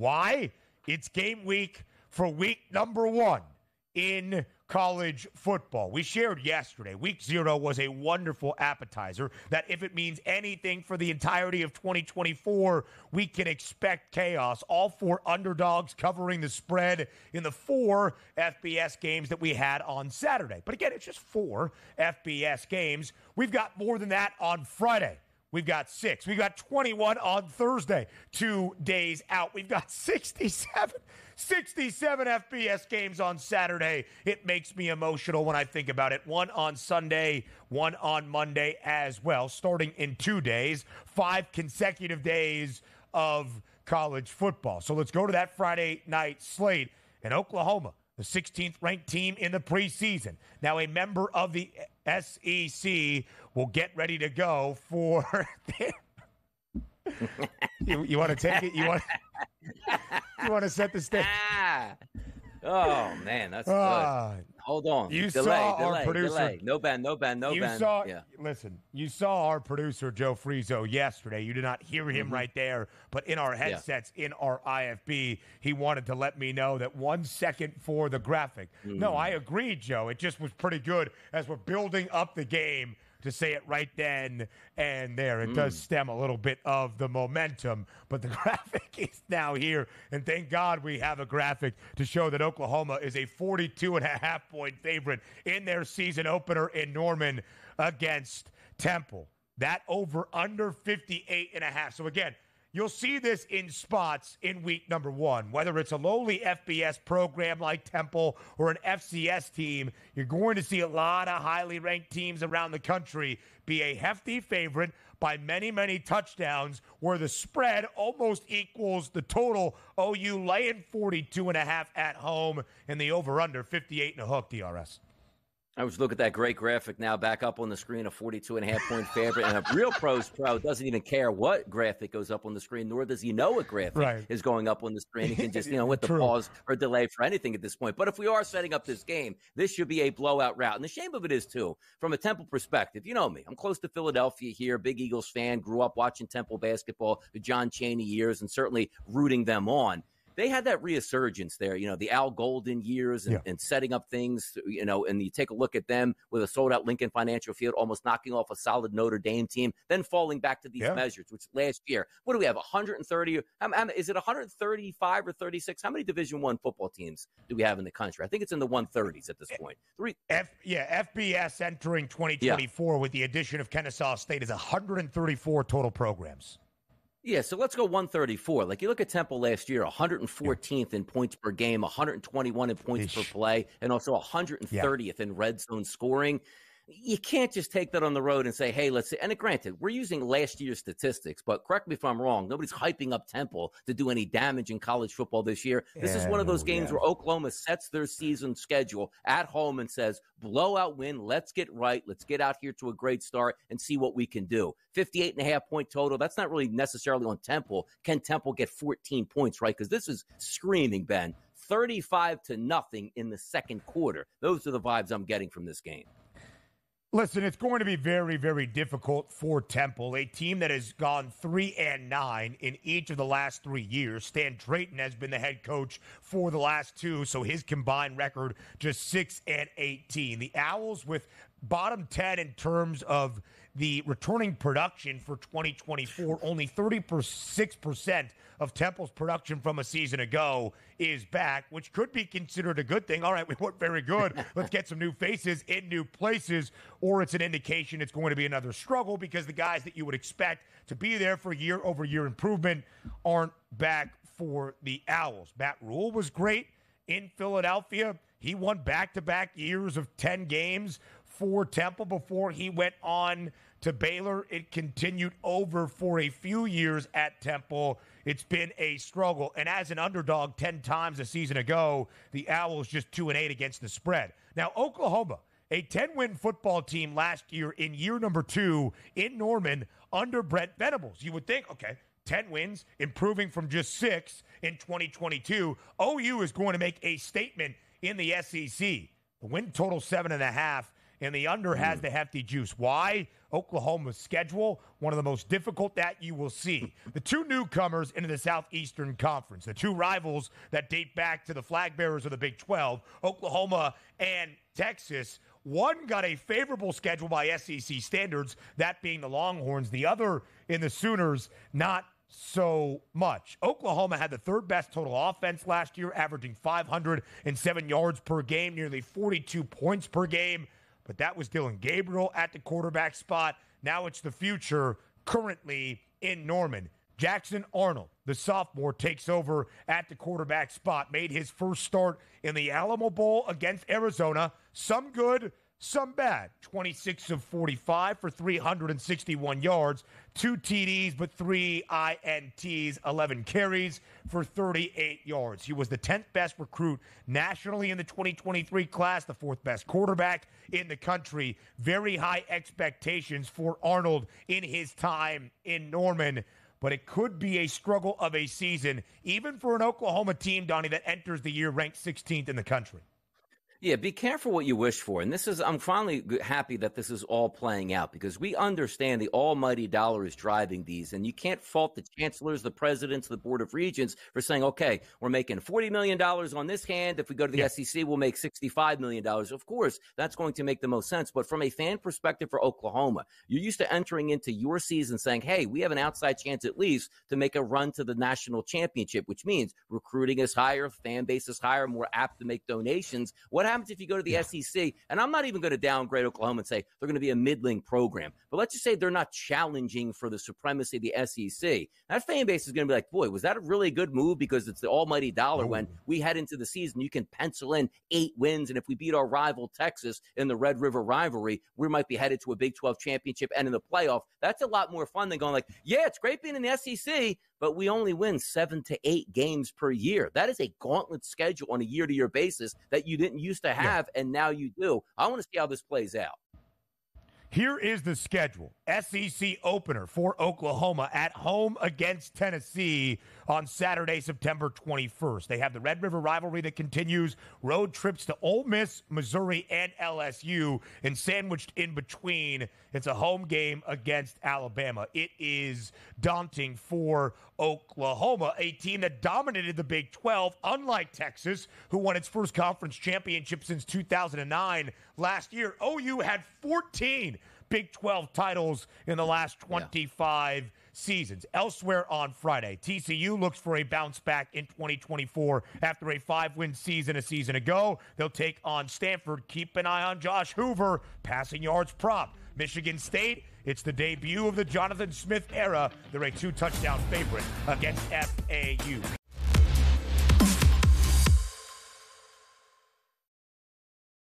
Why? It's game week for week number 1 in college football. We shared yesterday, week 0 was a wonderful appetizer that if it means anything for the entirety of 2024, we can expect chaos. All 4 underdogs covering the spread in the 4 FBS games that we had on Saturday. But again, it's just 4 FBS games. We've got more than that on Friday. We've got 6. We've got 21 on Thursday, 2 days out. We've got 67 FBS games on Saturday. It makes me emotional when I think about it. 1 on Sunday, 1 on Monday as well, starting in 2 days, 5 consecutive days of college football. So let's go to that Friday night slate in Oklahoma, the 16th ranked team in the preseason. Now a member of the SEC will get ready to go for you want to take it? You want to set the stage? Oh man, that's good. Hold on. You saw our producer. Delay. No ban. Listen, you saw our producer, Joe Frizo, yesterday. You did not hear him right there, but in our headsets, in our IFB, he wanted to let me know that 1 second for the graphic. No, I agree, Joe. It just was pretty good as we're building up the game to say it right then and there. It does stem a little bit of the momentum, but the graphic is now here, and thank God we have a graphic to show that Oklahoma is a 42.5-point favorite in their season opener in Norman against Temple. That over under 58.5. So again, you'll see this in spots in week number 1. Whether it's a lowly FBS program like Temple or an FCS team, you're going to see a lot of highly ranked teams around the country be a hefty favorite by many, many touchdowns, where the spread almost equals the total. OU laying 42.5 at home, and the over-under 58 and a hook, DRS. I was looking at that great graphic now back up on the screen, a 42.5-point favorite. And a real pro doesn't even care what graphic goes up on the screen, nor does he know what graphic is going up on the screen. He can just, with the pause or delay for anything at this point. But if we are setting up this game, this should be a blowout route. And the shame of it is, too, from a Temple perspective, you know me. I'm close to Philadelphia here, big Eagles fan, grew up watching Temple basketball, the John Chaney years, and certainly rooting them on. They had that resurgence there, the Al Golden years and setting up things, and you take a look at them with a sold-out Lincoln Financial Field, almost knocking off a solid Notre Dame team, then falling back to these measures, which last year, what do we have, 130? Is it 135 or 36? How many Division I football teams do we have in the country? I think it's in the 130s at this point. FBS entering 2024 with the addition of Kennesaw State is 134 total programs. Yeah, so let's go 134. Like, you look at Temple last year, 114th in points per game, 121 in points per play, and also 130th in red zone scoring. You can't just take that on the road and say, hey, let's see. And granted, we're using last year's statistics, but correct me if I'm wrong. Nobody's hyping up Temple to do any damage in college football this year. This is one of those games where Oklahoma sets their season schedule at home and says, blowout win, let's get right. Let's get out here to a great start and see what we can do. 58.5-point total. That's not really necessarily on Temple. Can Temple get 14 points, right? Because this is screaming, Ben. 35-0 in the second quarter. Those are the vibes I'm getting from this game. Listen, it's going to be very, very difficult for Temple, a team that has gone 3-9 in each of the last 3 years. Stan Drayton has been the head coach for the last 2, so his combined record just 6-18. The Owls with bottom 10 in terms of the returning production for 2024, only 36% of Temple's production from a season ago is back, which could be considered a good thing. All right, we weren't very good. Let's get some new faces in new places. Or it's an indication it's going to be another struggle because the guys that you would expect to be there for year-over-year improvement aren't back for the Owls. Matt Rule was great in Philadelphia. He won back-to-back years of 10 games for Temple before he went on to Baylor. It continued over for a few years at Temple. It's been a struggle. And as an underdog 10 times a season ago, the Owls just 2-8 against the spread. Now, Oklahoma, a 10-win football team last year in year number 2 in Norman under Brent Venables. You would think, okay, 10 wins, improving from just 6 in 2022. OU is going to make a statement in the SEC. The win total 7.5 and the under has the hefty juice. Why? Oklahoma's schedule, one of the most difficult that you will see. The two newcomers into the Southeastern Conference, the two rivals that date back to the flag bearers of the Big 12, Oklahoma and Texas. One got a favorable schedule by SEC standards, that being the Longhorns. The other in the Sooners, not so much. Oklahoma had the third best total offense last year, averaging 507 yards per game, nearly 42 points per game. But that was Dylan Gabriel at the quarterback spot. Now it's the future currently in Norman. Jackson Arnold, the sophomore, takes over at the quarterback spot. Made his first start in the Alamo Bowl against Arizona. Some good, some bad. 26 of 45 for 361 yards, 2 TDs, but 3 INTs, 11 carries for 38 yards. He was the 10th best recruit nationally in the 2023 class, the 4th best quarterback in the country. Very high expectations for Arnold in his time in Norman. But it could be a struggle of a season, even for an Oklahoma team, Donnie, that enters the year ranked 16th in the country. Yeah, be careful what you wish for. And I'm finally happy that this is all playing out, because we understand the almighty dollar is driving these. And you can't fault the chancellors, the presidents, the Board of Regents for saying, okay, we're making $40 million on this hand. If we go to the SEC, we'll make $65 million. Of course, that's going to make the most sense. But from a fan perspective for Oklahoma, you're used to entering into your season saying, hey, we have an outside chance at least to make a run to the national championship, which means recruiting is higher, fan base is higher, more apt to make donations. What happens if you go to the SEC? And I'm not even going to downgrade Oklahoma and say they're going to be a middling program, but let's just say they're not challenging for the supremacy of the SEC. That fan base is going to be like, boy, was that a really good move? Because it's the almighty dollar. When we head into the season, you can pencil in 8 wins, and if we beat our rival Texas in the Red River rivalry, we might be headed to a Big 12 championship and in the playoff. That's a lot more fun than going like, yeah, it's great being in the SEC, but we only win 7 to 8 games per year. That is a gauntlet schedule on a year-to-year basis that you didn't used to have, and now you do. I want to see how this plays out. Here is the schedule. SEC opener for Oklahoma at home against Tennessee on Saturday, September 21st. They have the Red River rivalry that continues, road trips to Ole Miss, Missouri, and LSU, and sandwiched in between, it's a home game against Alabama. It is daunting for Oklahoma, a team that dominated the Big 12, unlike Texas, who won its first conference championship since 2009 last year. OU had 14 Big 12 titles in the last 25 seasons. Elsewhere on Friday, TCU looks for a bounce back in 2024 after a 5-win season a season ago. They'll take on Stanford. Keep an eye on Josh Hoover, passing yards prop. Michigan State, it's the debut of the Jonathan Smith era. They're a 2-touchdown favorite against FAU.